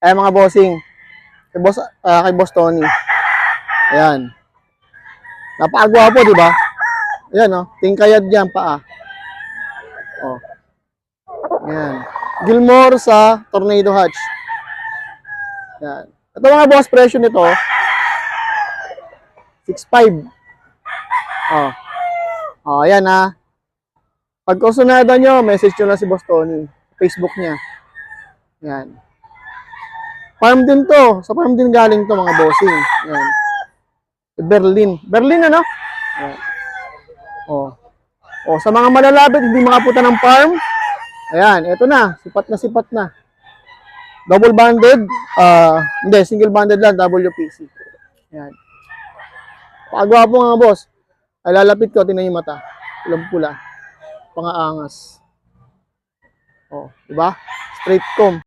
Ayan mga bossing. Kay Boss Tony. Ayan. Napakagwapo, di ba? Ayan, oh. Tingkayad yan, paa. Oh. Ayan. Gilmore sa Tornado Hatch. Ayan. Ito mga boss, presyo nito, 6.5. Oh. Oh, ayan ha. Pag kusunada nyo, message nyo lang si Boss Tony. Facebook niya. Ayan. Farm din to. Sa farm din galing to mga bossing. Ayan. Berlin. Berlin ano? Ayan. Oh. Oh, sa mga malalapit, hindi makapunta ng farm. Ayan, eto na. Sipat na sipat na. Double banded. Hindi, single banded lang. WPC. Ayan. Pagwapo nga boss. Ay lalapit ko, tingnan yung mata. Pulang pula. Pangaangas. Oh, di ba? Straight comb.